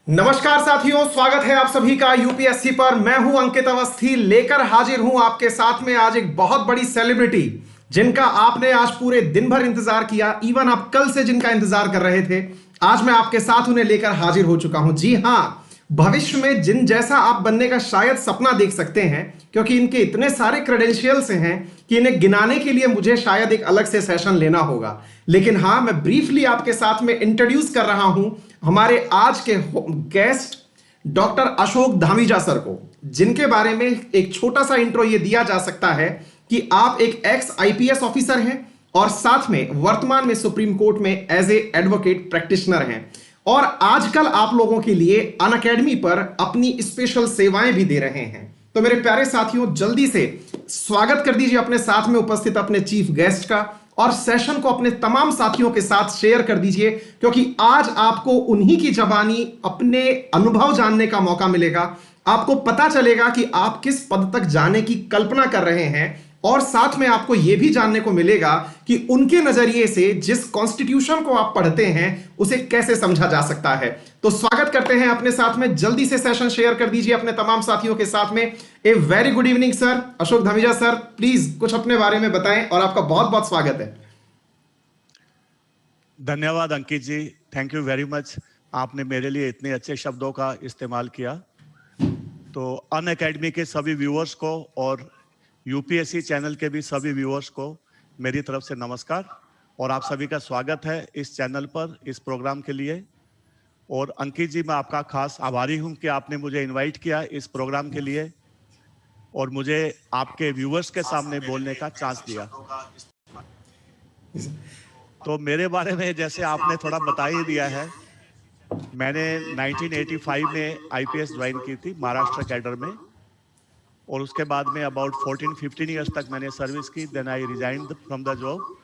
नमस्कार साथियों, स्वागत है आप सभी का यूपीएससी पर। मैं हूं अंकित अवस्थी, लेकर हाजिर हूं आपके साथ में आज एक बहुत बड़ी सेलिब्रिटी जिनका आपने आज पूरे दिन भर इंतजार किया। इवन आप कल से जिनका इंतजार कर रहे थे, आज मैं आपके साथ उन्हें लेकर हाजिर हो चुका हूं। जी हां, भविष्य में जिन जैसा आप बनने का शायद सपना देख सकते हैं, क्योंकि इनके इतने सारे क्रेडेंशियल्स हैं कि इन्हें गिनाने के लिए मुझे शायद एक अलग से सेशन लेना होगा। लेकिन हां, मैं ब्रीफली आपके साथ में इंट्रोड्यूस कर रहा हूं हमारे आज के guest doctor Ashok Dhamija sir को, जिनके बारे में एक छोटा सा इंट्रो ये दिया जा सकता है कि आप एक एक्स आईपीएस ऑफिसर हैं और साथ में वर्तमान में सुप्रीम कोर्ट में एज ए एडवोकेट प्रैक्टिशनर हैं और आजकल आप लोगों के लिए अनअकैडमी पर अपनी स्पेशल सेवाएं भी दे रहे हैं। तो मेरे प्यारे साथियों, जल्दी से स्वागत कर दीजिए अपने साथ में उपस्थित अपने चीफ गेस्ट का और सेशन को अपने तमाम साथियों के साथ शेयर कर दीजिए, क्योंकि आज आपको उन्हीं की जबानी अपने अनुभव जानने का मौका मिलेगा। आपको पता चलेगा कि आप किस पद तक जाने की कल्पना कर रहे हैं और साथ में आपको यह भी जानने को मिलेगा कि उनके नजरिए से जिस कॉन्स्टिट्यूशन को आप पढ़ते हैं उसे कैसे समझा जा सकता है। तो स्वागत करते हैं अपने साथ में, जल्दी से सेशन शेयर कर दीजिए अपने तमाम साथियों के साथ में। A very good evening sir, Ashok Dhamija sir, please कुछ अपने बारे में बताएं और आपका बहुत बहुत स्वागत है। धन्यवाद अंकित जी, थैंक यू वेरी मच। आपने मेरे लिए इतने अच्छे शब्दों का इस्तेमाल किया। तो अनअकैडमी के सभी व्यूअर्स को और यूपीएससी चैनल के भी सभी व्यूअर्स को मेरी तरफ से नमस्कार और आप सभी का स्वागत है इस चैनल पर, इस प्रोग्राम के लिए। और अंकित जी, मैं आपका खास आभारी हूं कि आपने मुझे इनवाइट किया इस प्रोग्राम के लिए और मुझे आपके व्यूअर्स के सामने बोलने का चांस दिया। तो मेरे बारे में जैसे आपने थोड़ा बता ही दिया है, मैंने 1985 में आईपीएस ज्वाइन की थी महाराष्ट्र कैडर में और उसके बाद में अबाउट 14-15 इयर्स तक मैंने सर्विस की। Then I resigned from the job.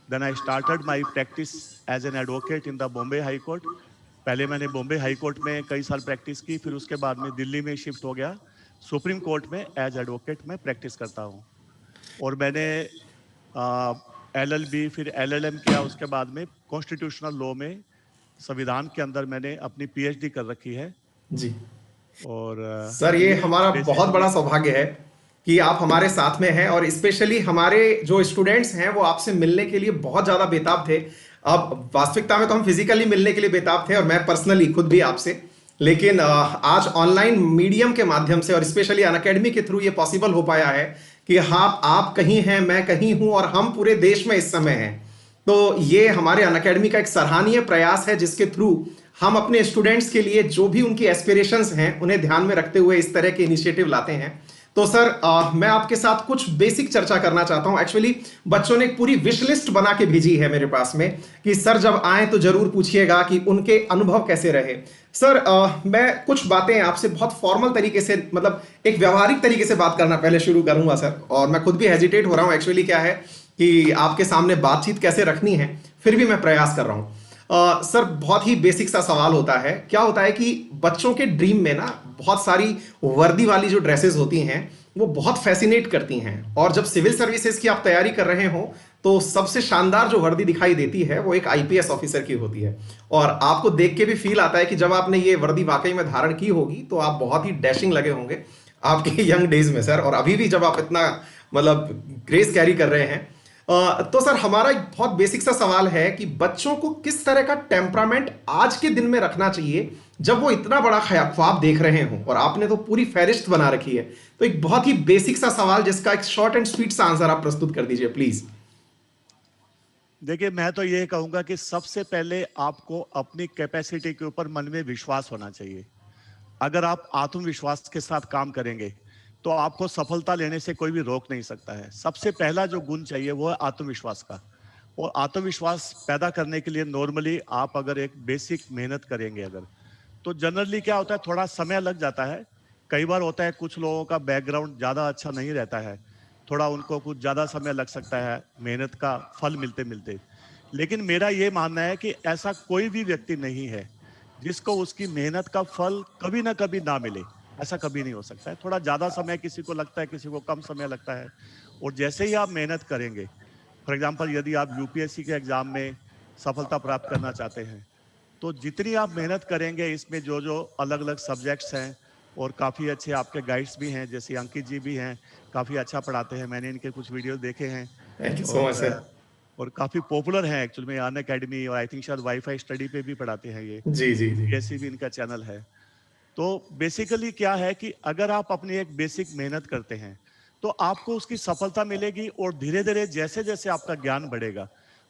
Then I started my practice as an advocate in the Bombay high court. पहले मैंने बॉम्बे हाई कोर्ट में कई साल प्रैक्टिस की, फिर उसके बाद में दिल्ली में शिफ्ट हो गया। सुप्रीम कोर्ट में एज एडवोकेट मैं प्रैक्टिस करता हूँ और मैंने एलएलबी फिर एलएलएम किया। उसके बाद में कॉन्स्टिट्यूशनल लॉ में संविधान के अंदर मैंने अपनी पीएचडी कर रखी है। जी और सर, ये हमारा बहुत बड़ा बेसिकली सौभाग्य है कि आप हमारे साथ में हैं और स्पेशली हमारे जो स्टूडेंट्स हैं वो आपसे मिलने के लिए बहुत ज़्यादा बेताब थे। अब वास्तविकता में तो हम फिजिकली मिलने के लिए बेताब थे और मैं पर्सनली खुद भी आपसे, लेकिन आज ऑनलाइन मीडियम के माध्यम से और स्पेशली अनअकैडमी के थ्रू ये पॉसिबल हो पाया है कि हाँ, आप कहीं हैं, मैं कहीं हूं और हम पूरे देश में इस समय हैं। तो ये हमारे अनअकैडमी का एक सराहनीय प्रयास है जिसके थ्रू हम अपने स्टूडेंट्स के लिए जो भी उनकी एस्पिरेशंस हैं उन्हें ध्यान में रखते हुए इस तरह के इनिशिएटिव लाते हैं। तो सर, मैं आपके साथ कुछ बेसिक चर्चा करना चाहता हूं। एक्चुअली बच्चों ने एक पूरी विश लिस्ट बना के भेजी है मेरे पास में कि सर जब आए तो जरूर पूछिएगा कि उनके अनुभव कैसे रहे। सर, मैं कुछ बातें आपसे बहुत फॉर्मल तरीके से, मतलब एक व्यवहारिक तरीके से बात करना पहले शुरू करूंगा सर, और मैं खुद भी हेजिटेट हो रहा हूं। एक्चुअली क्या है कि आपके सामने बातचीत कैसे रखनी है, फिर भी मैं प्रयास कर रहा हूं। सर, बहुत ही बेसिक सा सवाल होता है। क्या होता है कि बच्चों के ड्रीम में ना बहुत सारी वर्दी वाली जो ड्रेसेस होती हैं वो बहुत फैसिनेट करती हैं, और जब सिविल सर्विसेज की आप तैयारी कर रहे हो तो सबसे शानदार जो वर्दी दिखाई देती है वो एक आईपीएस ऑफिसर की होती है। और आपको देख के भी फील आता है कि जब आपने ये वर्दी वाकई में धारण की होगी तो आप बहुत ही डैशिंग लगे होंगे आपके यंग डेज में सर, और अभी भी जब आप इतना मतलब ग्रेस कैरी कर रहे हैं। तो सर, हमारा एक बहुत बेसिक सा सवाल है कि बच्चों को किस तरह का टेम्परामेंट आज के दिन में रखना चाहिए जब वो इतना बड़ा ख्वाब देख रहे हों, और आपने तो पूरी फहरिस्त बना रखी है। तो एक बहुत ही बेसिक सा सवाल जिसका एक शॉर्ट एंड स्वीट सा आंसर आप प्रस्तुत कर दीजिए प्लीज। देखिए, मैं तो ये कहूंगा कि सबसे पहले आपको अपनी कैपेसिटी के ऊपर मन में विश्वास होना चाहिए। अगर आप आत्मविश्वास के साथ काम करेंगे तो आपको सफलता लेने से कोई भी रोक नहीं सकता है। सबसे पहला जो गुण चाहिए वो है आत्मविश्वास का। और आत्मविश्वास पैदा करने के लिए नॉर्मली आप अगर एक बेसिक मेहनत करेंगे अगर, तो जनरली क्या होता है, थोड़ा समय लग जाता है। कई बार होता है कुछ लोगों का बैकग्राउंड ज़्यादा अच्छा नहीं रहता है, थोड़ा उनको कुछ ज़्यादा समय लग सकता है मेहनत का फल मिलते मिलते। लेकिन मेरा ये मानना है कि ऐसा कोई भी व्यक्ति नहीं है जिसको उसकी मेहनत का फल कभी ना कभी ना मिले। ऐसा कभी नहीं हो सकता है। थोड़ा ज़्यादा समय किसी को लगता है, किसी को कम समय लगता है। और जैसे ही आप मेहनत करेंगे, फॉर एग्जाम्पल यदि आप यूपीएससी के एग्जाम में सफलता प्राप्त करना चाहते हैं तो जितनी आप मेहनत करेंगे इसमें जो जो अलग अलग सब्जेक्ट्स हैं, और काफ़ी अच्छे आपके गाइड्स भी हैं, जैसे अंकित जी भी हैं, काफ़ी अच्छा पढ़ाते हैं, मैंने इनके कुछ वीडियो देखे हैं। थैंक यू सो मच और सर। और काफ़ी पॉपुलर हैं एक्चुअल में अन अकेडमी, और आई थिंक शायद वाईफाई स्टडी पे भी पढ़ाते हैं ये, जी जी जी। यूपीएससी भी इनका चैनल है। तो बेसिकली क्या है कि अगर आप अपनी एक बेसिक मेहनत करते हैं तो आपको उसकी सफलता मिलेगी, और धीरे धीरे जैसे जैसे आपका ज्ञान बढ़ेगा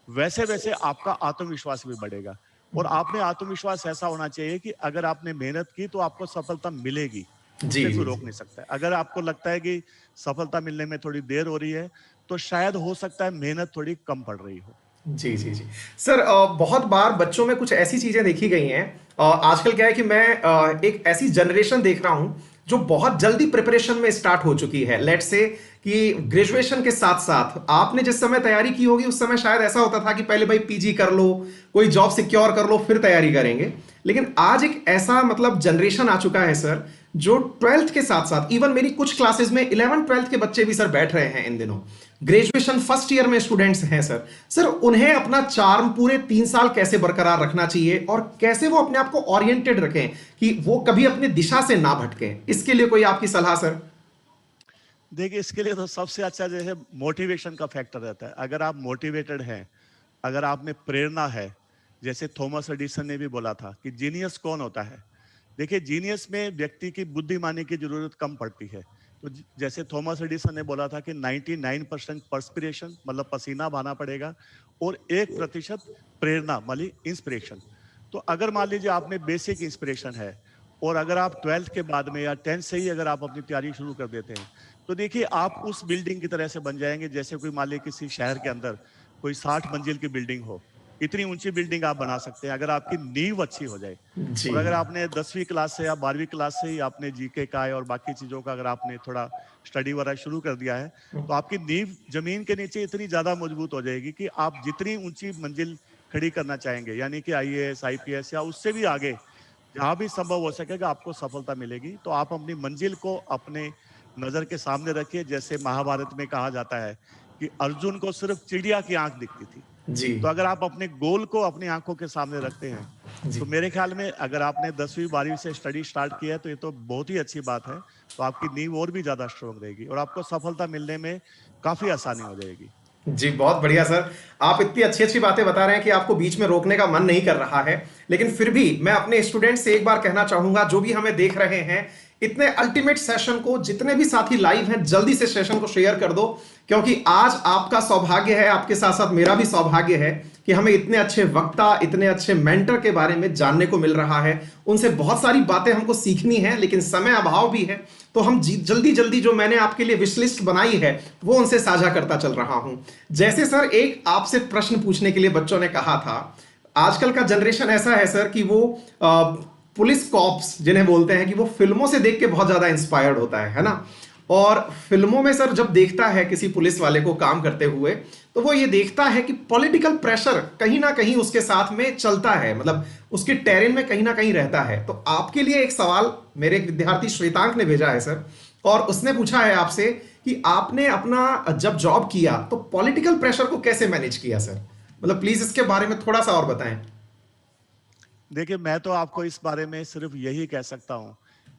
वैसे वैसे आपका आत्मविश्वास भी बढ़ेगा। और आप में आत्मविश्वास ऐसा होना चाहिए कि अगर आपने मेहनत की तो आपको सफलता मिलेगी, जी उससे कोई जी रोक जी। नहीं सकता है। अगर आपको लगता है कि सफलता मिलने में थोड़ी देर हो रही है तो शायद हो सकता है मेहनत थोड़ी कम पड़ रही हो। जी जी जी। सर बहुत बार बच्चों में कुछ ऐसी चीजें देखी गई हैं। आजकल क्या है कि मैं एक ऐसी जनरेशन देख रहा हूं जो बहुत जल्दी प्रिपरेशन में स्टार्ट हो चुकी है। लेट से कि ग्रेजुएशन के साथ साथ आपने जिस समय तैयारी की होगी उस समय शायद ऐसा होता था कि पहले भाई पीजी कर लो, कोई जॉब सिक्योर कर लो, फिर तैयारी करेंगे। लेकिन आज एक ऐसा मतलब जनरेशन आ चुका है सर, जो ट्वेल्थ के साथ साथ इवन मेरी कुछ क्लासेस में 11th 12th के बच्चे भी सर बैठ रहे हैं इन दिनों। ग्रेजुएशन फर्स्ट ईयर में स्टूडेंट्स हैं सर। सर उन्हें अपना चार्म पूरे 3 साल कैसे बरकरार रखना चाहिए और कैसे वो अपने आप को ओरिएंटेड रखें कि वो कभी अपनी दिशा से ना भटकें, इसके लिए कोई आपकी सलाह सर? देखिए, इसके लिए तो सबसे अच्छा जो है मोटिवेशन का फैक्टर रहता है। अगर आप मोटिवेटेड हैं, अगर आप में प्रेरणा है, जैसे थॉमस एडिसन ने भी बोला था कि जीनियस कौन होता है। देखिए, जीनियस में व्यक्ति की बुद्धिमानी की जरूरत कम पड़ती है। तो जैसे थॉमस एडिसन ने बोला था कि 99% पर्सपिरेशन मतलब पसीना बहाना पड़ेगा, और 1% प्रेरणा मतलब इंस्पिरेशन। तो अगर मान लीजिए आप में बेसिक इंस्पिरेशन है, और अगर आप 12th के बाद में या 10th से ही अगर आप अपनी तैयारी शुरू कर देते हैं, तो देखिए आप उस बिल्डिंग की तरह से बन जाएंगे, जैसे कोई मान लीजिए किसी शहर के अंदर कोई 60 मंजिल की बिल्डिंग हो। इतनी ऊंची बिल्डिंग आप बना सकते हैं अगर आपकी नींव अच्छी हो जाए। जी और अगर आपने 10वीं क्लास से या 12वीं क्लास से ही आपने जीके का और बाकी चीजों का अगर आपने थोड़ा स्टडी वगैरह शुरू कर दिया है, तो आपकी नींव जमीन के नीचे इतनी ज्यादा मजबूत हो जाएगी कि आप जितनी ऊंची मंजिल खड़ी करना चाहेंगे, यानी कि आईएएस आईपीएस या उससे भी आगे जहां भी संभव हो सकेगा आपको सफलता मिलेगी। तो आप अपनी मंजिल को अपने नजर के सामने रखिए। जैसे महाभारत में कहा जाता है कि अर्जुन को सिर्फ चिड़िया की आंख दिखती थी। जी तो अगर आप अपने गोल को अपनी आंखों के सामने रखते हैं, जी। तो मेरे ख्याल में अगर आपने 10वीं 12वीं से स्टडी स्टार्ट किया है तो ये तो बहुत ही अच्छी बात है। तो आपकी नींव और भी ज्यादा स्ट्रोंग रहेगी और आपको सफलता मिलने में काफी आसानी हो जाएगी। जी बहुत बढ़िया सर। आप इतनी अच्छी अच्छी बातें बता रहे हैं कि आपको बीच में रोकने का मन नहीं कर रहा है। लेकिन फिर भी मैं अपने स्टूडेंट से एक बार कहना चाहूंगा, जो भी हमें देख रहे हैं, इतने अल्टीमेट सेशन को, जितने भी साथी लाइव हैं, जल्दी से सेशन को शेयर कर दो, क्योंकि आज आपका सौभाग्य है, आपके साथ साथ मेरा भी सौभाग्य है कि हमें इतने अच्छे वक्ता, इतने अच्छे मेंटर के बारे में जानने को मिल रहा है। उनसे बहुत सारी बातें हमको सीखनी है, लेकिन समय अभाव भी है। तो हम जल्दी जल्दी जो मैंने आपके लिए विश लिस्ट बनाई है वो उनसे साझा करता चल रहा हूं। जैसे सर एक आपसे प्रश्न पूछने के लिए बच्चों ने कहा था, आजकल का जनरेशन ऐसा है सर कि वो पुलिस कॉप्स जिन्हें बोलते हैं, कि वो फिल्मों से देख के बहुत ज्यादा इंस्पायर्ड होता है ना। और फिल्मों में सर जब देखता है किसी पुलिस वाले को काम करते हुए, तो वो ये देखता है कि पॉलिटिकल प्रेशर कहीं ना कहीं उसके साथ में चलता है, मतलब उसके टेरेन में कहीं ना कहीं रहता है। तो आपके लिए एक सवाल मेरे एक विद्यार्थी श्वेतांक ने भेजा है सर, और उसने पूछा है आपसे कि आपने अपना जब जॉब किया तो पॉलिटिकल प्रेशर को कैसे मैनेज किया सर? मतलब प्लीज इसके बारे में थोड़ा सा और बताएं। देखिए, मैं तो आपको इस बारे में सिर्फ यही कह सकता हूं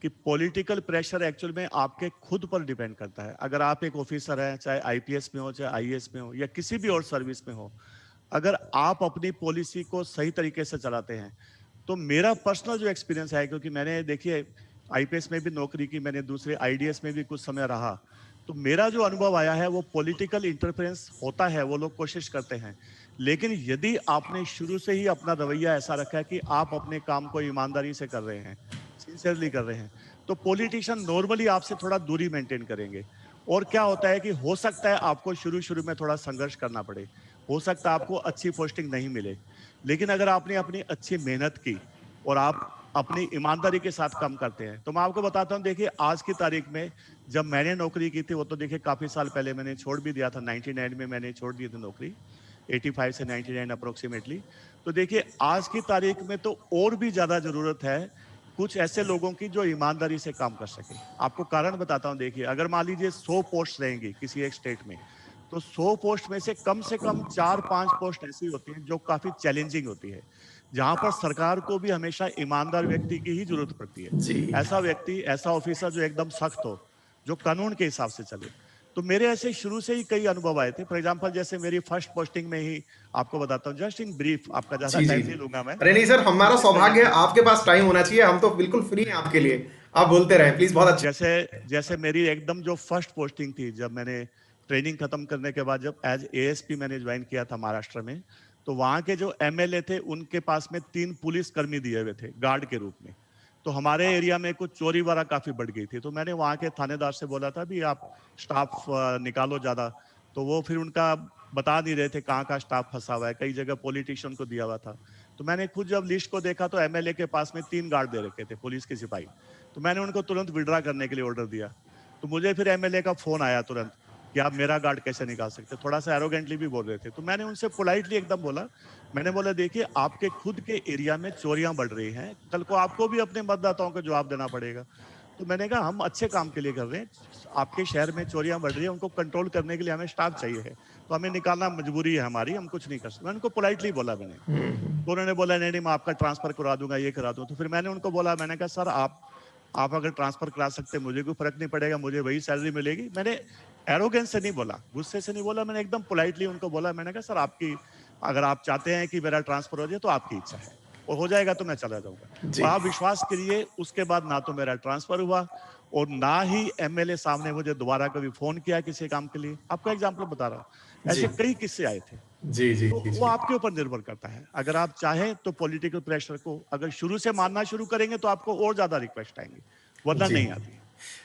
कि पॉलिटिकल प्रेशर एक्चुअल में आपके खुद पर डिपेंड करता है। अगर आप एक ऑफिसर हैं, चाहे आईपीएस में हो, चाहे आईएएस में हो, या किसी भी और सर्विस में हो, अगर आप अपनी पॉलिसी को सही तरीके से चलाते हैं, तो मेरा पर्सनल जो एक्सपीरियंस है, क्योंकि मैंने देखिए आईपीएस में भी नौकरी की, मैंने दूसरे आईडीएस में भी कुछ समय रहा, तो मेरा जो अनुभव आया है वो पॉलिटिकल इंटरफेरेंस होता है, वो लोग कोशिश करते हैं। लेकिन यदि आपने शुरू से ही अपना रवैया ऐसा रखा है कि आप अपने काम को ईमानदारी से कर रहे हैं, सिंसियरली कर रहे हैं, तो पॉलिटिशियन नॉर्मली आपसे थोड़ा दूरी मेंटेन करेंगे। और क्या होता है कि हो सकता है आपको शुरू शुरू में थोड़ा संघर्ष करना पड़े, हो सकता है आपको अच्छी पोस्टिंग नहीं मिले, लेकिन अगर आपने अपनी अच्छी मेहनत की और आप अपनी ईमानदारी के साथ काम करते हैं, तो मैं आपको बताता हूं, देखिए आज की तारीख में जब मैंने नौकरी की थी, वो तो देखिए काफी साल पहले मैंने छोड़ भी दिया था, 99 में मैंने छोड़ दी थी नौकरी, 85 से 99 अप्रोक्सीमेटली। तो देखिए आज की तारीख में तो और भी ज्यादा जरूरत है कुछ ऐसे लोगों की जो ईमानदारी से काम कर सके। आपको कारण बताता हूं, देखिए अगर मान लीजिए 100 पोस्ट रहेंगी किसी एक स्टेट में, तो 100 पोस्ट में से कम 4-5 पोस्ट ऐसी होती हैं जो काफी चैलेंजिंग होती है, जहां पर सरकार को भी हमेशा ईमानदार व्यक्ति की ही जरूरत पड़ती है। जी। ऐसा व्यक्ति, ऐसा ऑफिसर जो एकदम सख्त हो, जो कानून के हिसाब से चले। तो मेरे ऐसे शुरू से ही कई अनुभव आए थे। फॉर एग्जांपल जैसे मेरी फर्स्ट पोस्टिंग में ही आपको बताता हूँ, जस्ट इन ब्रीफ, आपका ज्यादा जी, जी, टाइम जी। नहीं लूंगा मैं। अरे नहीं सर, हमारा जैसे सौभाग्य है, आपके पास टाइम होना चाहिए, हम तो बिल्कुल फ्री हैं आपके लिए। आप बोलते रहें प्लीज, बहुत अच्छा। जैसे जैसे मेरी एकदम जो फर्स्ट पोस्टिंग थी, जब मैंने ट्रेनिंग खत्म करने के बाद जब एज एएसपी मैंने ज्वाइन किया था महाराष्ट्र में, तो वहां के जो एमएलए थे उनके पास में 3 पुलिस कर्मी दिए हुए थे गार्ड के रूप में। तो हमारे एरिया में कुछ चोरी वारा काफी बढ़ गई थी, तो मैंने वहां के थानेदार से बोला था भी आप स्टाफ निकालो ज्यादा। तो वो फिर उनका बता नहीं रहे थे कहाँ का स्टाफ फंसा हुआ है, कई जगह पॉलिटिशियन को दिया हुआ था। तो मैंने खुद जब लिस्ट को देखा तो एमएलए के पास में 3 गार्ड दे रखे थे, पुलिस के सिपाही। तो मैंने उनको तुरंत विड्रा करने के लिए ऑर्डर दिया। तो मुझे फिर एमएलए का फोन आया तुरंत कि आप मेरा गार्ड कैसे निकाल सकते, थोड़ा सा एरोगेंटली भी बोल रहे थे। तो मैंने उनसे पोलाइटली एकदम बोला, मैंने बोला देखिए आपके खुद के एरिया में चोरियां बढ़ रही हैं, कल को आपको भी अपने मतदाताओं को जवाब देना पड़ेगा। तो मैंने कहा हम अच्छे काम के लिए कर रहे हैं, आपके शहर में चोरियां बढ़ रही है, उनको कंट्रोल करने के लिए हमें स्टाफ चाहिए है, तो हमें निकालना मजबूरी है हमारी, हम कुछ नहीं कर सकते। मैंने उनको पोलाइटली बोला मैंने। तो उन्होंने बोला नहीं नहीं मैं आपका ट्रांसफर करा दूंगा, ये करा दूंगा। तो फिर मैंने उनको बोला, मैंने कहा सर आप अगर ट्रांसफर करा सकते हैं मुझे कोई फर्क नहीं पड़ेगा, मुझे वही सैलरी मिलेगी। मैंने एरोगेंस से नहीं बोला, गुस्से से नहीं बोला, मैंने एकदम पोलाइटली उनको बोला। मैंने कहा सर आपकी, अगर आप चाहते हैं कि मेरा ट्रांसफर हो जाए तो आपकी इच्छा है, और हो जाएगा तो मैं चला जाऊंगा। जी। और आप विश्वास करिए उसके बाद ना तो मेरा ट्रांसफर हुआ और ना ही एमएलए साहब ने मुझे दोबारा कभी फोन किया किसी काम के लिए। आपको एग्जाम्पल बता रहा हूँ, जी, ऐसे कई किस्से आए थे। जी, जी, तो जी, वो जी। आपके ऊपर निर्भर करता है। अगर आप चाहें तो पॉलिटिकल प्रेशर को अगर शुरू से मानना शुरू करेंगे तो आपको और ज्यादा रिक्वेस्ट आएंगे, वरना जी। नहीं आती।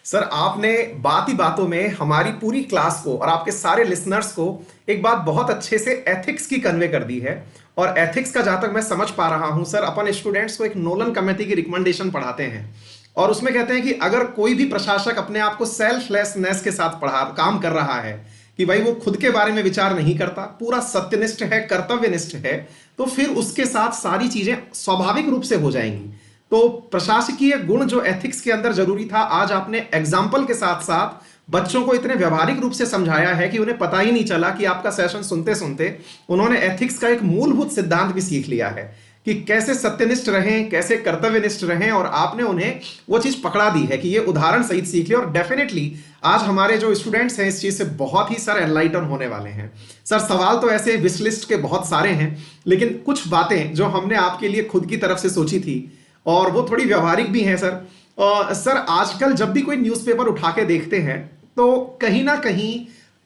सर, आपने बात ही बातों में हमारी पूरी क्लास को और आपके सारे लिसनर्स को एक बात बहुत अच्छे से एथिक्स की कन्वे कर दी है। और एथिक्स का जहां तक मैं समझ पा रहा हूं सर, अपन स्टूडेंट्स को एक नोलन कमेटी की रिकमेंडेशन पढ़ाते हैं, और उसमें कहते हैं कि अगर कोई भी प्रशासक अपने आप को सेल्फलेसनेस के साथ पढ़ा काम कर रहा है, कि भाई वो खुद के बारे में विचार नहीं करता, पूरा सत्यनिष्ठ है, कर्तव्यनिष्ठ है, तो फिर उसके साथ सारी चीजें स्वाभाविक रूप से हो जाएंगी। तो प्रशासकीय गुण जो एथिक्स के अंदर जरूरी था, आज आपने एग्जाम्पल के साथ साथ बच्चों को इतने व्यवहारिक रूप से समझाया है कि उन्हें पता ही नहीं चला कि आपका सेशन सुनते सुनते उन्होंने एथिक्स का एक मूलभूत सिद्धांत भी सीख लिया है कि कैसे सत्यनिष्ठ रहें, कैसे कर्तव्यनिष्ठ रहें, और आपने उन्हें वो चीज पकड़ा दी है कि ये उदाहरण सहित सीख लिया। और डेफिनेटली आज हमारे जो स्टूडेंट्स हैं इस चीज से बहुत ही सर एनलाइटन होने वाले हैं। सर, सवाल तो ऐसे विश लिस्ट के बहुत सारे हैं, लेकिन कुछ बातें जो हमने आपके लिए खुद की तरफ से सोची थी और वो थोड़ी व्यवहारिक भी हैं सर। सर, आजकल जब भी कोई न्यूज़पेपर उठा के देखते हैं तो कहीं ना कहीं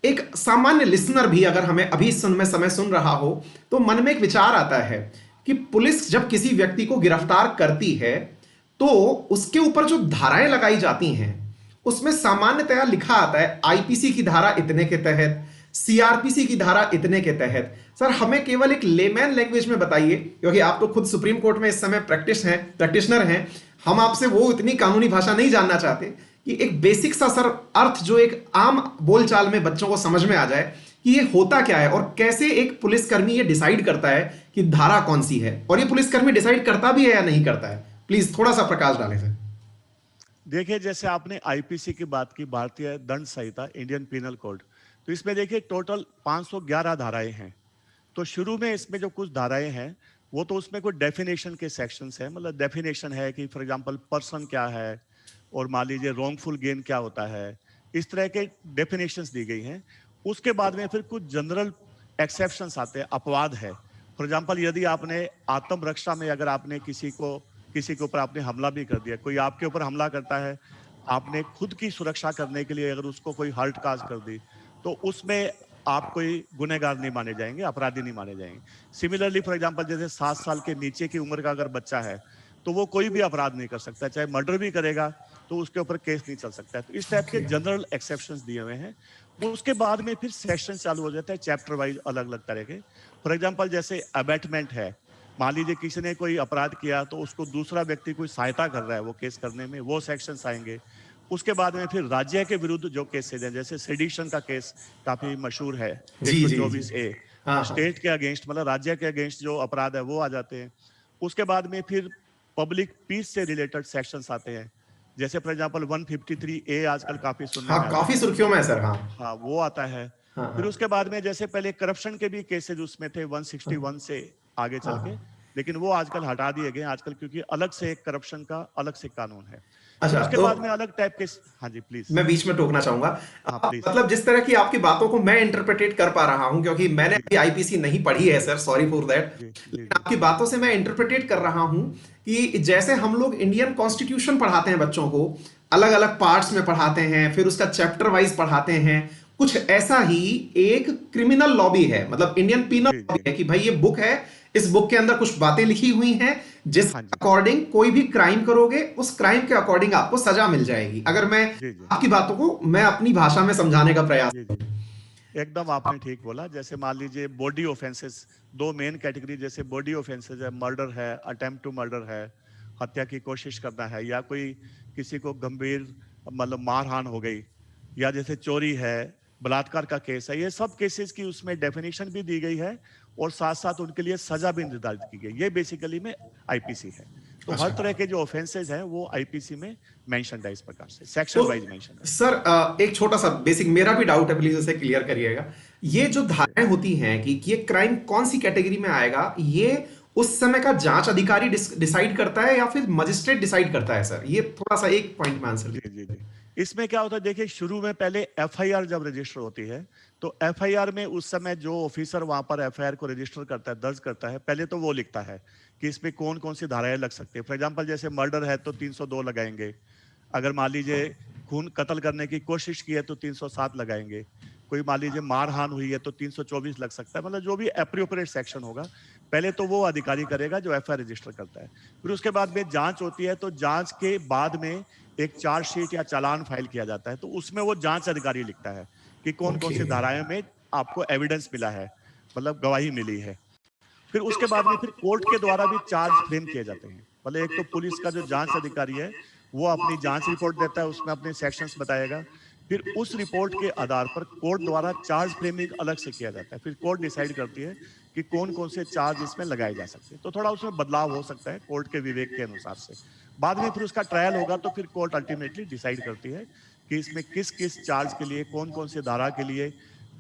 एक सामान्य लिसनर भी अगर हमें अभी समय सुन रहा हो तो मन में एक विचार आता है कि पुलिस जब किसी व्यक्ति को गिरफ्तार करती है तो उसके ऊपर जो धाराएं लगाई जाती हैं उसमें सामान्यतया लिखा आता है आईपीसी की धारा इतने के तहत, सीआरपीसी की धारा इतने के तहत। सर, हमें केवल एक लेमैन लैंग्वेज में बताइए, क्योंकि आप तो खुद सुप्रीम कोर्ट में इस समय प्रैक्टिशनर हैं, हम आपसे वो इतनी कानूनी भाषा नहीं जानना चाहते, कि एक बेसिक सा सर अर्थ जो एक आम बोलचाल में बच्चों को समझ में आ जाए कि ये होता क्या है और कैसे एक पुलिसकर्मी ये डिसाइड करता है कि धारा कौन सी है, और ये पुलिसकर्मी डिसाइड करता भी है या नहीं करता है। प्लीज थोड़ा सा प्रकाश डालें सर। देखिए, जैसे आपने आईपीसी की बात की, भारतीय दंड संहिता, इंडियन पिनल कोड, तो इसमें देखिए टोटल 511 धाराएं हैं। तो शुरू में इसमें जो कुछ धाराएं हैं वो तो उसमें कोई डेफिनेशन के सेक्शंस है, मतलब डेफिनेशन है कि फॉर एग्जांपल पर्सन क्या है, और मान लीजिए रॉन्गफुल गेन क्या होता है, इस तरह के डेफिनेशंस दी गई हैं। उसके बाद में फिर कुछ जनरल एक्सेप्शंस आते हैं, अपवाद है। फॉर एग्जांपल यदि आपने आत्मरक्षा में अगर आपने किसी के ऊपर आपने हमला भी कर दिया, कोई आपके ऊपर हमला करता है, आपने खुद की सुरक्षा करने के लिए अगर उसको कोई हर्ट काज कर दी, तो उसमें आप कोई गुनहगार नहीं माने जाएंगे, अपराधी नहीं माने जाएंगे। सिमिलरली फॉर एग्जांपल जैसे 7 साल के नीचे की उम्र का अगर बच्चा है तो वो कोई भी अपराध नहीं कर सकता, चाहे मर्डर भी करेगा तो उसके ऊपर केस नहीं चल सकता है। तो इस टाइप के जनरल एक्सेप्शंस दिए हुए हैं। उसके बाद में फिर सेक्शन चालू हो जाता है चैप्टर वाइज, अलग अलग तरह के। फॉर एग्जांपल जैसे अबैटमेंट है, मान लीजिए किसी ने कोई अपराध किया तो उसको दूसरा व्यक्ति कोई सहायता कर रहा है वो केस करने में, वो सेक्शंस आएंगे। उसके बाद में फिर राज्य के विरुद्ध जो केसेज हैं, जैसे सेडिशन का केस काफी मशहूर है, जी, जी, 124A, हाँ, स्टेट के अगेंस्ट, मतलब राज्य के अगेंस्ट जो अपराध है वो आ जाते हैं। उसके बाद में फिर पब्लिक पीस से रिलेटेड सेक्शंस आते हैं, जैसे फॉर एग्जांपल 153A आजकल काफी सुनने हाँ, में आता काफी है। सुर्खियों में है सर। हाँ, हाँ, वो आता है। हाँ, फिर हाँ, उसके बाद में जैसे पहले करप्शन के भी केसेज उसमें थे 161 से आगे चल हाँ, के, लेकिन वो आजकल हटा दिए गए आजकल, क्योंकि अलग से एक करप्शन का अलग से कानून है। फिर अच्छा, उसके तो बाद में अलग टाइप के, हाँ जी प्लीज। मैं बीच में टोकना चाहूंगा। हाँ प्लीज। मतलब जिस तरह की आपकी बातों को मैं इंटरप्रेटेट कर पा रहा हूं, क्योंकि मैंने जी अभी आईपीसी नहीं पढ़ी है सर, सॉरी फॉर दैट, जी जी लेकिन जी आपकी बातों से मैं इंटरप्रेटेट कर रहा हूं कि जैसे हम लोग इंडियन कॉन्स्टिट्यूशन पढ़ाते हैं बच्चों को, अलग अलग पार्ट्स में पढ़ाते हैं, फिर उसका चैप्टर वाइज पढ़ाते हैं, कुछ ऐसा ही एक क्रिमिनल लॉ भी है, मतलब इंडियन पीनल जी लॉ जी। भी है कि भाई ये बुक है, इस बुक के अंदर कुछ बातें लिखी हुई हैं जिस हाँ जी अकॉर्डिंग कोई भी क्राइम करोगे उस क्राइम के अकॉर्डिंग आपको सजा मिल जाएगी। अगर मैं जी जी आपकी बातों को मैं अपनी भाषा में समझाने का प्रयास जी जी। एकदम आपने ठीक बोला। जैसे मान लीजिए बॉडी ऑफेंसेस, दो मेन कैटेगरी, जैसे बॉडी ऑफेंसेस है, मर्डर है, अटेम्प्ट टू मर्डर है, हत्या की कोशिश करना है, या कोई किसी को गंभीर मतलब मारहान हो गई, या जैसे चोरी है, बलात्कार का केस है, ये सब केसेस की उसमें डेफिनेशन भी दी गई है, और साथ साथ उनके लिए सजा भी निर्धारित की गई। ये बेसिकली में आईपीसी है। तो हर अच्छा, तरह के जो ऑफेंसेस हैं वो आईपीसी में मेंशनड है, इस प्रकार से सेक्शन तो वाइज मेंशन है। सर एक छोटा सा बेसिक मेरा भी डाउट है, प्लीज उसे क्लियर करिएगा। ये जो जी धाराएं होती हैं कि ये क्राइम कौन सी कैटेगरी में आएगा, ये उस समय का जांच अधिकारी डिसाइड करता है या फिर मजिस्ट्रेट डिसाइड करता है सर? ये थोड़ा सा एक पॉइंट में आंसर जी दीजिए। जी जी। इसमें क्या होता है, देखिए शुरू में पहले एफआईआर जब रजिस्टर होती है, तो एफआईआर में उस समय जो ऑफिसर वहां पर एफआईआर को रजिस्टर करता है, दर्ज करता है, पहले तो वो लिखता है कि इसमें कौन कौन सी धाराएं लग सकती है। फॉर एग्जांपल जैसे मर्डर है तो 302 लगाएंगे, अगर मान लीजिए खून कत्ल करने की कोशिश की है तो 307 लगाएंगे, कोई मान लीजिए मारहान हुई है तो 324 लग सकता है। मतलब जो भी एप्रोप्रिएट सेक्शन होगा, पहले तो वो अधिकारी करेगा जो एफआईआर रजिस्टर करता है। फिर उसके बाद में जांच होती है, तो जांच के बाद में एक चार्जशीट या चालान फाइल किया जाता है, तो उसमें वो जांच अधिकारी लिखता है कि कौन कौन ओके। सी धाराएं में आपको एविडेंस मिला है, मतलब गवाही मिली है। फिर उसके बाद में फिर कोर्ट के द्वारा भी चार्ज फ्रेम किए जाते हैं। मतलब एक तो पुलिस का जो जांच अधिकारी है वो अपनी जांच रिपोर्ट देता है, उसमें अपने सेक्शंस बताएगा। फिर उस रिपोर्ट के आधार पर कोर्ट द्वारा चार्ज फ्रेमिंग अलग से किया जाता है। फिर कोर्ट डिसाइड करती है कि कौन कौन से चार्ज इसमें लगाए जा सकते हैं। तो थोड़ा उसमें बदलाव हो सकता है कोर्ट के विवेक के अनुसार से। बाद में फिर उसका ट्रायल होगा, तो फिर कोर्ट अल्टीमेटली डिसाइड करती है कि इसमें किस किस चार्ज के लिए, कौन कौन से धारा के लिए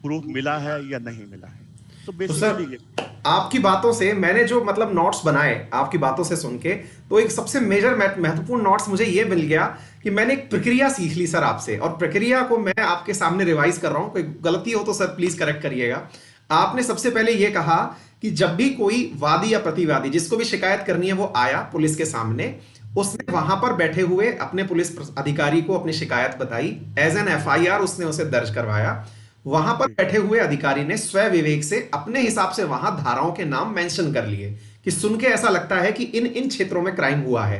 प्रूफ मिला है या नहीं मिला है। तो तो सर बेसिकली ये। आपकी बातों से मैंने जो मतलब नोट्स बनाए आपकी बातों से सुन के, तो एक सबसे मेजर महत्वपूर्ण नोट्स मुझे ये मिल गया कि मैंने एक प्रक्रिया सीख ली सर आपसे, और प्रक्रिया को मैं आपके सामने रिवाइज कर रहा हूं, कोई गलती हो तो सर प्लीज करेक्ट करिएगा। आपने सबसे पहले ये कहा कि जब भी कोई वादी या प्रतिवादी जिसको भी शिकायत करनी है वो आया पुलिस के सामने, उसने वहां पर बैठे हुए अपने पुलिस अधिकारी को अपनी शिकायत बताई, एज एन एफआईआर उसने उसे दर्ज करवाया। वहां पर जी बैठे हुए अधिकारी ने स्व विवेक से अपने हिसाब से वहां धाराओं के नाम मेंशन कर लिए कि सुन के ऐसा लगता है कि इन इन क्षेत्रों में क्राइम हुआ है।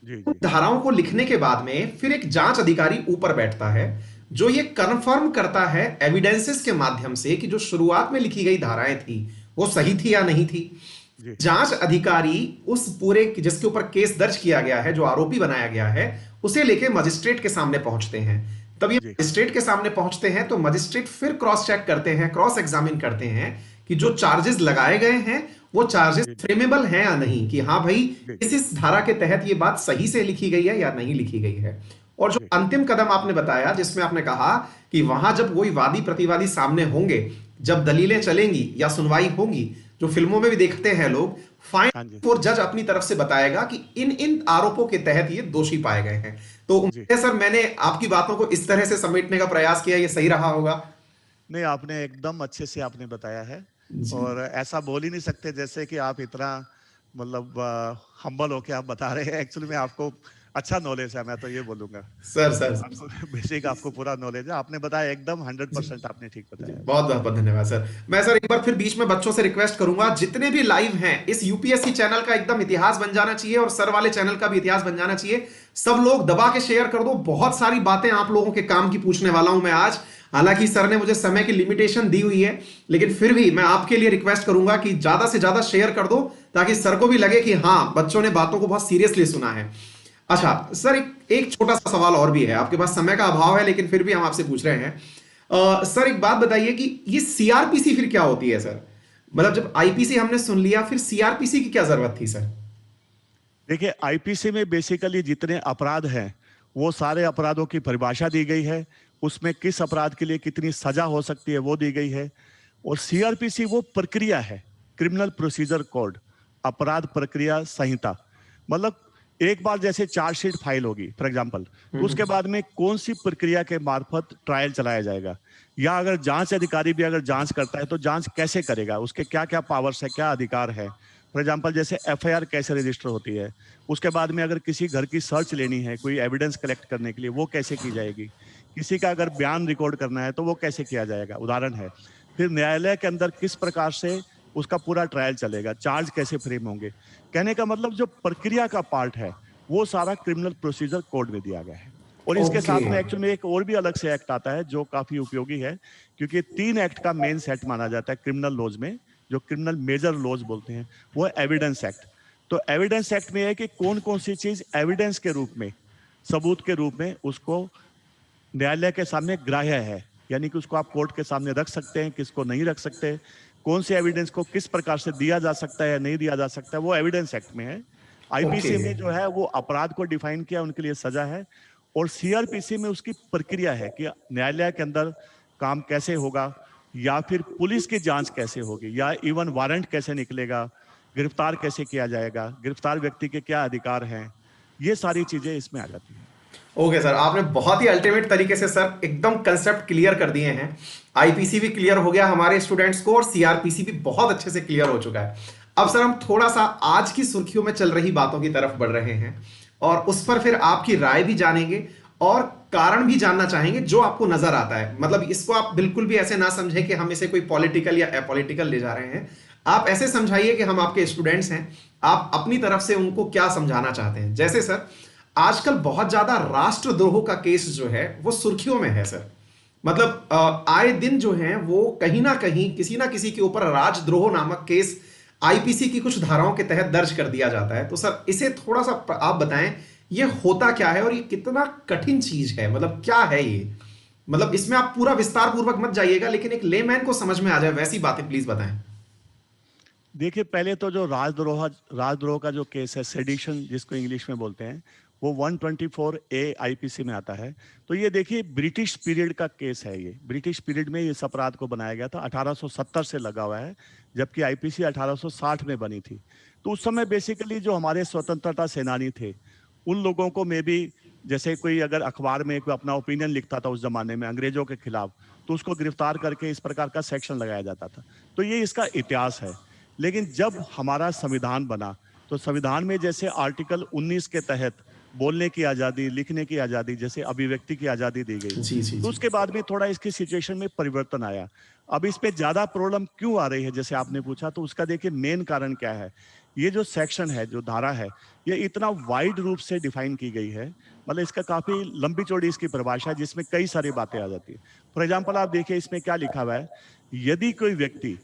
जी उन जी धाराओं को लिखने के बाद में फिर एक जांच अधिकारी ऊपर बैठता है जो ये कंफर्म करता है एविडेंसेस के माध्यम से कि जो शुरुआत में लिखी गई धाराएं थी वो सही थी या नहीं थी। जी जांच अधिकारी उस पूरे जिसके ऊपर केस दर्ज किया गया है, जो आरोपी बनाया गया है, उसे लेके मजिस्ट्रेट के सामने पहुंचते हैं। तब ये जी मजिस्ट्रेट के सामने पहुंचते हैं तो मजिस्ट्रेट फिर क्रॉस चेक करते हैं, क्रॉस एग्जामिन करते हैं कि जो चार्जेस लगाए गए हैं वो चार्जेस जी फ्रेमेबल हैं या नहीं, कि हाँ भाई जी इस धारा के तहत ये बात सही से लिखी गई है या नहीं लिखी गई है। और जो जी अंतिम कदम आपने बताया जिसमें आपने कहा कि वहां जब कोई वादी प्रतिवादी सामने होंगे, जब दलीलें चलेंगी या सुनवाई होगी, जो फिल्मों में भी देखते हैं लोग, हाँ जी फाइनल और जज अपनी तरफ से बताएगा कि इन इन आरोपों के तहत ये दोषी पाए गए हैं। तो जी। उम्मीद है सर मैंने आपकी बातों को इस तरह से समेटने का प्रयास किया, ये सही रहा होगा। नहीं, आपने एकदम अच्छे से आपने बताया है, जी और ऐसा बोल ही नहीं सकते जैसे कि आप इतना मतलब हम्बल होके आप बता रहे हैं। एक्चुअली में आपको अच्छा नॉलेज है, मैं तो ये बोलूंगा। सर सर आपको बेसिक आपको पूरा नॉलेज है। आपने बताया एकदम जी 100% आपने ठीक जी, बताया है। बहुत बहुत बहुत धन्यवाद सर। मैं सर एक बार फिर बीच में बच्चों से रिक्वेस्ट करूंगा, जितने भी लाइव हैं इस यूपीएससी चैनल का एकदम इतिहास बन जाना चाहिए और सर वाले चैनल का भी इतिहास बन जाना चाहिए। सब लोग दबा के शेयर कर दो, बहुत सारी बातें आप लोगों के काम की पूछने वाला हूं मैं आज। हालांकि सर ने मुझे समय की लिमिटेशन दी हुई है, लेकिन फिर भी मैं आपके लिए रिक्वेस्ट करूंगा कि ज्यादा से ज्यादा शेयर कर दो, ताकि सर को भी लगे कि हाँ बच्चों ने बातों को बहुत सीरियसली सुना है। अच्छा सर, एक छोटा सा सवाल और भी है, आपके पास समय का अभाव है लेकिन फिर भी हम आपसे पूछ रहे हैं। सर एक बात बताइए कि ये सीआरपीसी फिर क्या होती है सर? मतलब जब आईपीसी हमने सुन लिया, फिर सीआरपीसी की क्या जरूरत थी सर? देखिए आईपीसी में बेसिकली जितने अपराध हैं वो सारे अपराधों की परिभाषा दी गई है, उसमें किस अपराध के लिए कितनी सजा हो सकती है वो दी गई है। और सीआरपीसी वो प्रक्रिया है, क्रिमिनल प्रोसीजर कोड। अपराध प्रक्रिया संहिता, मतलब एक बार जैसे चार्जशीट फाइल होगी फॉर एग्जांपल, तो उसके बाद में कौन सी प्रक्रिया के मार्फत ट्रायल चलाया जाएगा, या अगर जांच अधिकारी भी अगर जांच करता है तो जांच कैसे करेगा, उसके क्या क्या पावर्स है, क्या अधिकार है। फॉर एग्जांपल जैसे एफआईआर कैसे रजिस्टर होती है, उसके बाद में अगर किसी घर की सर्च लेनी है कोई एविडेंस कलेक्ट करने के लिए, वो कैसे की जाएगी, किसी का अगर बयान रिकॉर्ड करना है तो वो कैसे किया जाएगा, उदाहरण है। फिर न्यायालय के अंदर किस प्रकार से उसका पूरा ट्रायल चलेगा, चार्ज कैसे फ्रेम होंगे। कहने का मतलब जो प्रक्रिया का पार्ट है वो सारा क्रिमिनल प्रोसीजर कोड में दिया गया है। और इसके ओके। साथ में एक्चुअली में एक और भी अलग से एक्ट आता है जो काफी उपयोगी है, क्योंकि 3 एक्ट का मेन सेट माना जाता है क्रिमिनल लॉज में, जो क्रिमिनल मेजर लॉज बोलते हैं, वो एविडेंस एक्ट। तो एविडेंस एक्ट में है कि कौन कौन सी चीज एविडेंस के रूप में, सबूत के रूप में उसको न्यायालय के सामने ग्राह्य है, यानी कि उसको आप कोर्ट के सामने रख सकते हैं, किसको नहीं रख सकते, कौन से एविडेंस को किस प्रकार से दिया जा सकता है या नहीं दिया जा सकता है, वो एविडेंस एक्ट में है। ओके। आईपीसी में जो है वो अपराध को डिफाइन किया, उनके लिए सजा है। और सीआरपीसी में उसकी प्रक्रिया है कि न्यायालय के अंदर काम कैसे होगा, या फिर पुलिस की जांच कैसे होगी, या इवन वारंट कैसे निकलेगा, गिरफ्तार कैसे किया जाएगा, गिरफ्तार व्यक्ति के क्या अधिकार हैं, ये सारी चीजें इसमें आ जाती हैं। ओके सर, आपने बहुत ही अल्टीमेट तरीके से सर एकदम कंसेप्ट क्लियर कर दिए हैं। आईपीसी भी क्लियर हो गया हमारे स्टूडेंट्स को और सीआरपीसी भी बहुत अच्छे से क्लियर हो चुका है। अब सर हम थोड़ा सा आज की सुर्खियों में चल रही बातों की तरफ बढ़ रहे हैं और उस पर फिर आपकी राय भी जानेंगे और कारण भी जानना चाहेंगे जो आपको नजर आता है। मतलब इसको आप बिल्कुल भी ऐसे ना समझें कि हम इसे कोई पॉलिटिकल या अपॉलिटिकल ले जा रहे हैं। आप ऐसे समझाइए कि हम आपके स्टूडेंट्स हैं, आप अपनी तरफ से उनको क्या समझाना चाहते हैं। जैसे सर आजकल बहुत ज्यादा राष्ट्रद्रोह का केस जो है वो सुर्खियों में है सर। मतलब आए दिन जो है वो कहीं ना कहीं किसी ना किसी के ऊपर राजद्रोह नामक केस आईपीसी की कुछ धाराओं के तहत दर्ज कर दिया जाता है। तो सर इसे थोड़ा सा आप बताएं, ये होता क्या है और ये कितना कठिन चीज है, मतलब क्या है ये। मतलब इसमें आप पूरा विस्तार पूर्वक मत जाइएगा, लेकिन एक लेमैन को समझ में आ जाए वैसी बातें प्लीज बताएं। देखिए, पहले तो जो राजद्रोह का जो केस है, सेडिशन जिसको इंग्लिश में बोलते हैं, वो 124 ए आईपीसी में आता है। तो ये देखिए ब्रिटिश पीरियड का केस है। ये ब्रिटिश पीरियड में इस अपराध को बनाया गया था, 1870 से लगा हुआ है, जबकि आईपीसी 1860 में बनी थी। तो उस समय बेसिकली जो हमारे स्वतंत्रता सेनानी थे, उन लोगों को में भी, जैसे कोई अगर अखबार में कोई अपना ओपिनियन लिखता था उस जमाने में अंग्रेजों के खिलाफ, तो उसको गिरफ्तार करके इस प्रकार का सेक्शन लगाया जाता था। तो ये इसका इतिहास है। लेकिन जब हमारा संविधान बना, तो संविधान में जैसे आर्टिकल 19 के तहत बोलने की आज़ादी, लिखने की आज़ादी, जैसे अभिव्यक्ति की आज़ादी दी गई, जी जी तो जी। उसके बाद में थोड़ा इसकी सिचुएशन में परिवर्तन आया। अब इस पे ज़्यादा प्रॉब्लम क्यों आ रही है, जैसे आपने पूछा, तो उसका देखिए मेन कारण क्या है। ये जो सेक्शन है, जो धारा है, ये इतना वाइड रूप से डिफाइन की गई है, मतलब इसका काफ़ी लंबी चौड़ी इसकी परिभाषा है, जिसमें कई सारी बातें आ जाती है। फॉर एग्जाम्पल आप देखिए इसमें क्या लिखा हुआ है। यदि कोई व्यक्ति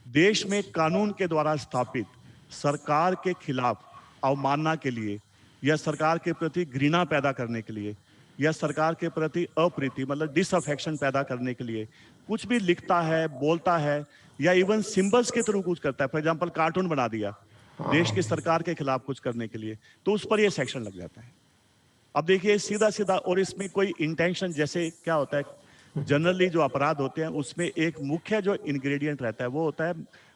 देश में कानून के द्वारा स्थापित सरकार के खिलाफ अवमानना के लिए, या सरकार के प्रति घृणा पैदा करने के लिए, या सरकार के प्रति अप्रीति मतलब डिसअफेक्शन पैदा करने के लिए कुछ भी लिखता है, बोलता है, या इवन सिंबल्स के थ्रू कुछ करता है, फॉर एग्जांपल कार्टून बना दिया हाँ देश हाँ। की सरकार के खिलाफ कुछ करने के लिए, तो उस पर यह सेक्शन लग जाता है। अब देखिए सीधा सीधा, और इसमें कोई इंटेंशन, जैसे क्या होता है, जनरली जो अपराध होते हैं उसमें एक मुख्य जो इंग्रेडिएंट रहता है वो होता है,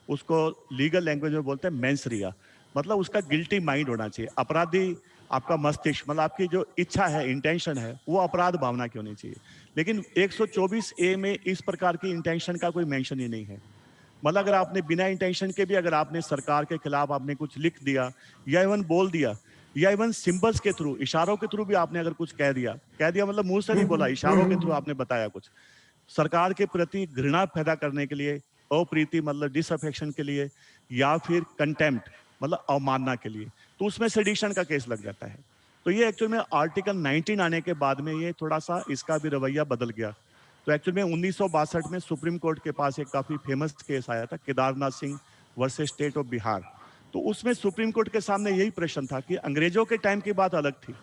उसको लीगल लैंग्वेज में बोलते हैं मेंस रिया, मतलब उसका गिल्टी माइंड होना चाहिए। अपराधी आपका मस्तिष्क, मतलब आपकी जो इच्छा है, इंटेंशन है, वो अपराध भावना की होनी चाहिए। लेकिन 124 ए में इस प्रकार की इंटेंशन का कोई मेंशन ही नहीं है। मतलब अगर आपने बिना इंटेंशन के भी, अगर आपने सरकार के खिलाफ आपने कुछ लिख दिया, या इवन बोल दिया, या इवन सिंबल्स के थ्रू, इशारों के थ्रू भी आपने अगर कुछ कह दिया मतलब मुंह से नहीं बोला, इशारों के थ्रू आपने बताया कुछ, सरकार के प्रति घृणा पैदा करने के लिए, अप्रीति मतलब डिसअफेक्शन के लिए, या फिर कंटेम्प्ट मतलब अवमानना के लिए, तो उसमें सेडिशन का केस लग जाता है। तो ये एक्चुअल में आर्टिकल 19 आने के बाद में ये थोड़ा सा इसका भी रवैया बदल गया। तो एक्चुअल में 1962 में सुप्रीम कोर्ट के पास एक काफी फेमस केस आया था, Kedarnath Singh versus state of Bihar. तो उसमें सुप्रीम कोर्ट के सामने यही प्रश्न था कि अंग्रेजों के टाइम की बात अलग थी,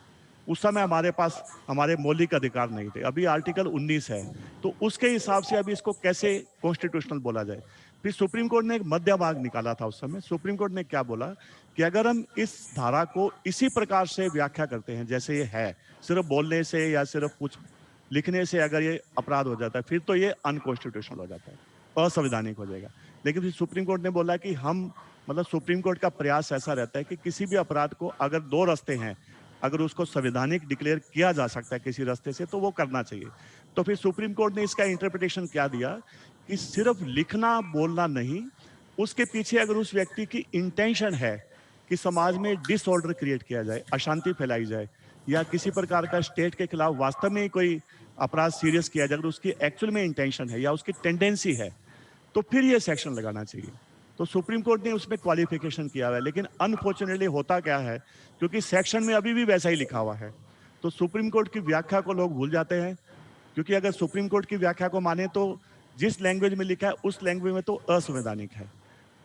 उस समय हमारे पास हमारे मौलिक अधिकार नहीं थे, अभी आर्टिकल 19 है, तो उसके हिसाब से अभी इसको कैसे कॉन्स्टिट्यूशनल बोला जाए। फिर सुप्रीम कोर्ट ने एक मध्य मार्ग निकाला था उस समय। सुप्रीम कोर्ट ने क्या बोला कि अगर हम इस धारा को इसी प्रकार से व्याख्या करते हैं जैसे ये है, सिर्फ बोलने से या सिर्फ कुछ लिखने से अगर ये अपराध हो जाता है, फिर तो ये अनकॉन्स्टिट्यूशनल हो जाता है, असंवैधानिक हो जाएगा। लेकिन फिर सुप्रीम कोर्ट ने बोला कि हम मतलब सुप्रीम कोर्ट का प्रयास ऐसा रहता है कि किसी भी अपराध को अगर दो रास्ते हैं, अगर उसको संवैधानिक डिक्लेयर किया जा सकता है किसी रास्ते से, तो वो करना चाहिए। तो फिर सुप्रीम कोर्ट ने इसका इंटरप्रिटेशन क्या दिया कि सिर्फ लिखना बोलना नहीं, उसके पीछे अगर उस व्यक्ति की इंटेंशन है कि समाज में डिसऑर्डर क्रिएट किया जाए, अशांति फैलाई जाए, या किसी प्रकार का स्टेट के खिलाफ वास्तव में कोई अपराध सीरियस किया जाए, अगर उसकी एक्चुअल में इंटेंशन है या उसकी टेंडेंसी है, तो फिर ये सेक्शन लगाना चाहिए। तो सुप्रीम कोर्ट ने उसमें क्वालिफिकेशन किया हुआ है, लेकिन अनफॉर्चुनेटली होता क्या है, क्योंकि सेक्शन में अभी भी वैसा ही लिखा हुआ है, तो सुप्रीम कोर्ट की व्याख्या को लोग भूल जाते हैं। क्योंकि अगर सुप्रीम कोर्ट की व्याख्या को माने तो जिस लैंग्वेज में लिखा है उस लैंग्वेज में तो असंवैधानिक है।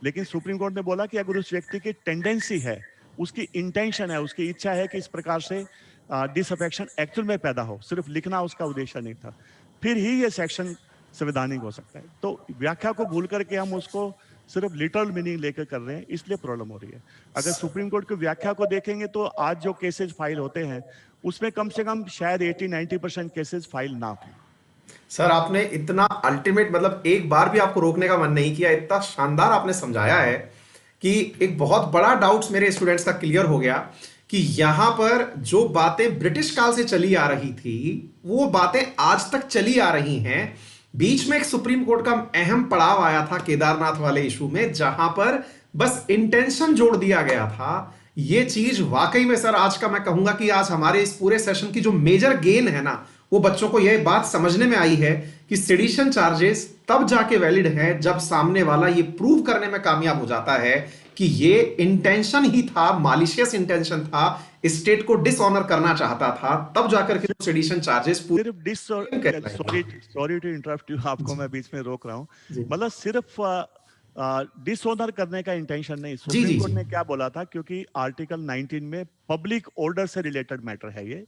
लेकिन सुप्रीम कोर्ट ने बोला कि अगर उस व्यक्ति की टेंडेंसी है, उसकी इंटेंशन है, उसकी इच्छा है कि इस प्रकार से डिसअफेक्शन एक्चुअल में पैदा हो, सिर्फ लिखना उसका उद्देश्य नहीं था, फिर ही ये सेक्शन संवैधानिक हो सकता है। तो व्याख्या को भूल करके हम उसको सिर्फ लिटरल मीनिंग लेकर कर रहे हैं, इसलिए प्रॉब्लम हो रही है। अगर सुप्रीम कोर्ट की व्याख्या को देखेंगे तो आज जो केसेस फाइल होते हैं उसमें कम से कम शायद 80-90% केसेस फाइल ना हो। सर आपने इतना अल्टीमेट, मतलब एक बार भी आपको रोकने का मन नहीं किया, इतना शानदार आपने समझाया है कि एक बहुत बड़ा डाउट्स मेरे स्टूडेंट्स का क्लियर हो गया कि यहां पर जो बातें ब्रिटिश काल से चली आ रही थी वो बातें आज तक चली आ रही हैं। बीच में एक सुप्रीम कोर्ट का अहम पड़ाव आया था केदारनाथ वाले इशू में, जहां पर बस इंटेंशन जोड़ दिया गया था। ये चीज वाकई में सर आज का मैं कहूंगा कि आज हमारे इस पूरे सेशन की जो मेजर गेन है ना, वो बच्चों को यह बात समझने में आई है कि सेडिशन चार्जेस तब जाके वैलिड है जब सामने वाला ये प्रूव करने में कामयाब हो जाता है कि ये इंटेंशन ही था, मालिशियस इंटेंशन था, स्टेट को डिसऑनर करना चाहता था, तब जाकर के सेडिशन चार्जेस सिर्फ सॉरी टू इंटरप्ट यू, आपको मैं बीच में रोक रहा हूँ। मतलब सिर्फ डिसऑनर करने का इंटेंशन नहीं, सुप्रीम कोर्ट ने क्या बोला था, क्योंकि आर्टिकल 19 में पब्लिक ऑर्डर से रिलेटेड मैटर है, ये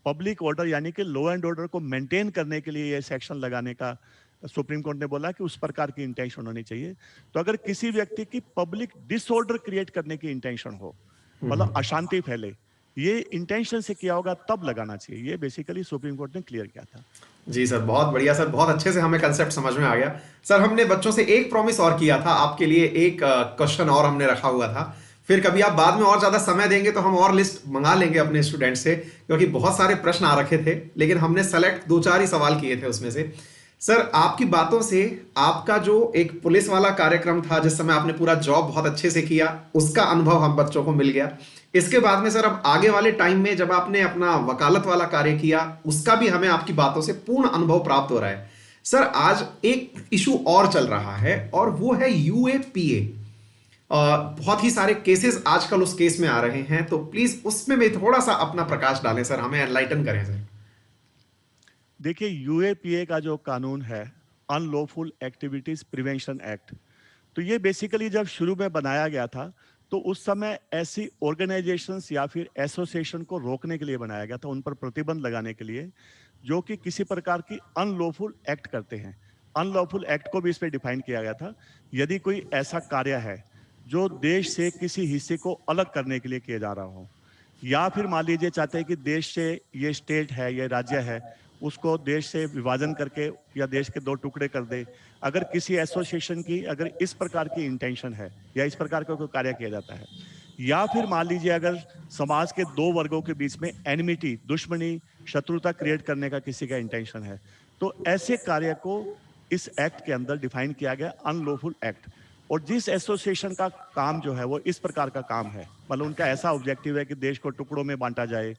पब्लिक ऑर्डर यानी कि लॉ एंड ऑर्डर को मेंटेन करने के लिए ये सेक्शन लगाने का सुप्रीम कोर्ट ने बोला कि उस प्रकार की इंटेंशन होनी चाहिए। तो अगर किसी व्यक्ति की पब्लिक डिसऑर्डर क्रिएट करने की इंटेंशन हो, मतलब अशांति फैले, ये इंटेंशन से किया होगा तब लगाना चाहिए। ये बेसिकली सुप्रीम कोर्ट ने क्लियर किया था। जी सर, बहुत बढ़िया सर, बहुत अच्छे से हमें कंसेप्ट समझ में आ गया। सर हमने बच्चों से एक प्रॉमिस और किया था, आपके लिए एक क्वेश्चन और हमने रखा हुआ था। फिर कभी आप बाद में और ज्यादा समय देंगे तो हम और लिस्ट मंगा लेंगे अपने स्टूडेंट से, क्योंकि बहुत सारे प्रश्न आ रखे थे, लेकिन हमने सेलेक्ट 2-4 ही सवाल किए थे उसमें से। सर आपकी बातों से आपका जो एक पुलिस वाला कार्यक्रम था जिस समय आपने पूरा जॉब बहुत अच्छे से किया, उसका अनुभव हम बच्चों को मिल गया। इसके बाद में सर अब आगे वाले टाइम में जब आपने अपना वकालत वाला कार्य किया, उसका भी हमें आपकी बातों से पूर्ण अनुभव प्राप्त हो रहा है। सर आज एक इशू और चल रहा है और वो है यूएपीए। बहुत ही सारे केसेस आजकल उस केस में आ रहे हैं, तो प्लीज उसमें भी थोड़ा सा अपना प्रकाश डालें सर, हमें एनलाइटन करें सर। देखिए, यूएपीए का जो कानून है, अनलॉफुल एक्टिविटीज प्रिवेंशन एक्ट, तो ये बेसिकली जब शुरू में बनाया गया था तो उस समय ऐसी ऑर्गेनाइजेशंस या फिर एसोसिएशन को रोकने के लिए बनाया गया था, उन पर प्रतिबंध लगाने के लिए जो कि किसी प्रकार की अनलॉफुल एक्ट करते हैं। अनलॉफुल एक्ट को भी इस पे डिफाइन किया गया था। यदि कोई ऐसा कार्य है जो देश से किसी हिस्से को अलग करने के लिए किया जा रहा हो, या फिर मान लीजिए चाहते हैं कि देश से ये स्टेट है, ये राज्य है, उसको देश से विभाजन करके या देश के 2 टुकड़े कर दे, अगर किसी एसोसिएशन की अगर इस प्रकार की इंटेंशन है या इस प्रकार का कोई कार्य किया जाता है, या फिर मान लीजिए अगर समाज के 2 वर्गों के बीच में एनिमिटी, दुश्मनी, शत्रुता क्रिएट करने का किसी का इंटेंशन है, तो ऐसे कार्य को इस एक्ट के अंदर डिफाइन किया गया अनलॉफुल एक्ट। और जिस एसोसिएशन का काम जो है वो इस प्रकार का काम है, मतलब उनका ऐसा ऑब्जेक्टिव है कि देश को टुकड़ों में बांटा जाए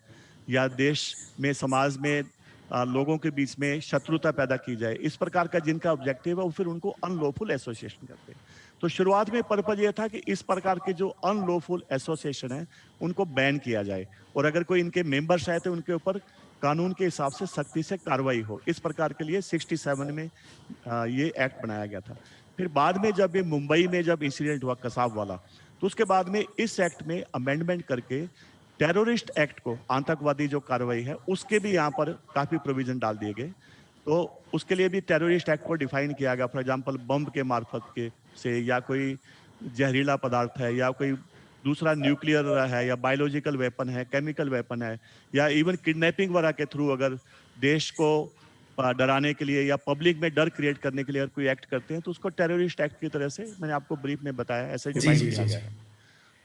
या देश में समाज में लोगों के बीच में शत्रुता पैदा की जाए, इस प्रकार का जिनका ऑब्जेक्टिव है, वो फिर उनको अनलॉफुल एसोसिएशन करते हैं। तो शुरुआत में पर्पज ये था कि इस प्रकार के जो अनलॉफुल एसोसिएशन है उनको बैन किया जाए, और अगर कोई इनके मेंबर्स आए तो उनके ऊपर कानून के हिसाब से सख्ती से कार्रवाई हो। इस प्रकार के लिए 67 में ये एक्ट बनाया गया था। फिर बाद में जब ये मुंबई में जब इंसिडेंट हुआ कसाब वाला, तो उसके बाद में इस एक्ट में अमेंडमेंट करके टेररिस्ट एक्ट को, आतंकवादी जो कार्रवाई है उसके भी यहाँ पर काफी प्रोविजन डाल दिए गए। तो उसके लिए भी टेररिस्ट एक्ट को डिफाइन किया गया। फॉर एग्जांपल बम के मार्फत के से, या कोई जहरीला पदार्थ है, या कोई दूसरा न्यूक्लियर है, या बायोलॉजिकल वेपन है, केमिकल वेपन है, या इवन किडनैपिंग वगैरह के थ्रू अगर देश को डराने के लिए या पब्लिक में डर क्रिएट करने के लिए अगर कोई एक्ट करते हैं तो उसको टेररिस्ट एक्ट की तरह से, मैंने आपको ब्रीफ में बताया, ऐसे जी डिफाइन जी किया जी गया है।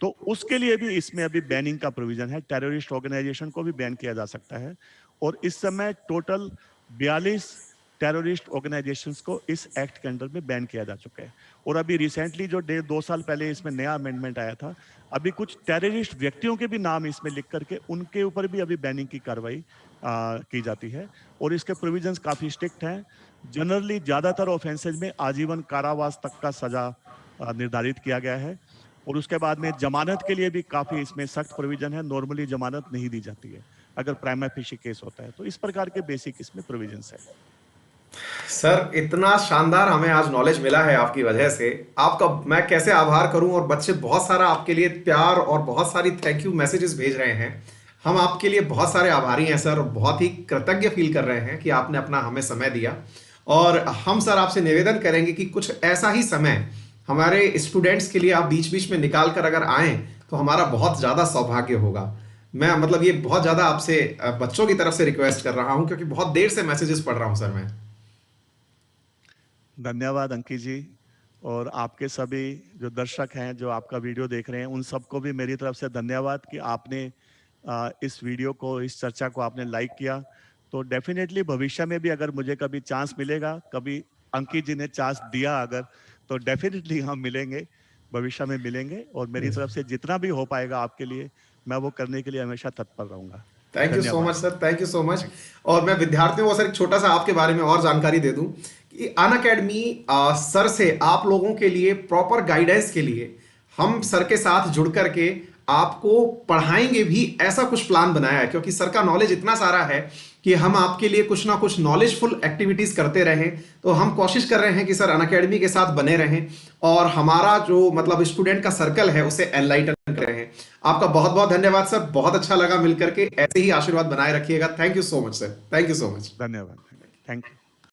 तो उसके लिए भी इसमें अभी बैनिंग का प्रोविजन है, टेररिस्ट ऑर्गेनाइजेशन को भी बैन किया जा सकता है। और इस समय टोटल 42 टेररिस्ट ऑर्गेनाइजेशंस को इस एक्ट के अंडर में बैन किया जा चुका है। और अभी रिसेंटली जो 2 साल पहले इसमें नया अमेंडमेंट आया था, अभी कुछ टेररिस्ट व्यक्तियों के भी नाम इसमें लिख करके उनके ऊपर भी अभी बैनिंग की कार्रवाई की जाती है। और इसके प्रोविजंस काफी स्ट्रिक्ट हैं। जनरली ज्यादातर ऑफेंसेज में आजीवन कारावास तक का सजा निर्धारित किया गया है। और उसके बाद में जमानत के लिए भी काफी इसमें सख्त प्रोविजन है। नॉर्मली जमानत नहीं दी जाती है अगर प्राइमा फेशी केस होता है। तो इस प्रकार के बेसिक इसमें प्रोविजंस है। सर, इतना शानदार हमें आज नॉलेज मिला है आपकी वजह से। आपका मैं कैसे आभार करूं। और बच्चे बहुत सारा आपके लिए प्यार और बहुत सारी थैंक यू मैसेजेस भेज रहे हैं। हम आपके लिए बहुत सारे आभारी हैं सर, और बहुत ही कृतज्ञ फील कर रहे हैं कि आपने अपना हमें समय दिया। और हम सर आपसे निवेदन करेंगे कि कुछ ऐसा ही समय हमारे स्टूडेंट्स के लिए आप बीच बीच में निकाल कर अगर आएँ तो हमारा बहुत ज़्यादा सौभाग्य होगा। मैं मतलब ये बहुत ज़्यादा आपसे बच्चों की तरफ से रिक्वेस्ट कर रहा हूँ, क्योंकि बहुत देर से मैसेजेस पढ़ रहा हूँ सर मैं। धन्यवाद अंकित जी। और आपके सभी जो दर्शक हैं जो आपका वीडियो देख रहे हैं, उन सबको भी मेरी तरफ से धन्यवाद कि आपने इस वीडियो को, इस चर्चा को आपने लाइक किया। तो डेफिनेटली भविष्य में भी अगर मुझे कभी चांस मिलेगा, कभी अंकित जी ने चांस दिया अगर, तो डेफिनेटली हम मिलेंगे, भविष्य में मिलेंगे। और मेरी तरफ से जितना भी हो पाएगा आपके लिए, मैं वो करने के लिए हमेशा तत्पर रहूंगा। थैंक यू सो धन्यवाद। Much sir, thank you so much. और मैं विद्यार्थियों को सर एक छोटा सा आपके बारे में और जानकारी दे दूं कि अनअकैडमी सर से आप लोगों के लिए प्रॉपर गाइडेंस के लिए हम सर के साथ जुड़ करके आपको पढ़ाएंगे भी, ऐसा कुछ प्लान बनाया है। क्योंकि सर का नॉलेज इतना सारा है कि हम आपके लिए कुछ ना कुछ नॉलेजफुल एक्टिविटीज करते रहें। तो हम कोशिश कर रहे हैं कि सर अनअकैडमी के साथ बने रहें और हमारा जो मतलब स्टूडेंट का सर्कल है उसे एनलाइटन कर रहे हैं। आपका बहुत बहुत धन्यवाद सर, बहुत अच्छा लगा मिलकर के। ऐसे ही आशीर्वाद बनाए रखिएगा। Thank you so much sir, thank you so much. धन्यवाद। Thank you.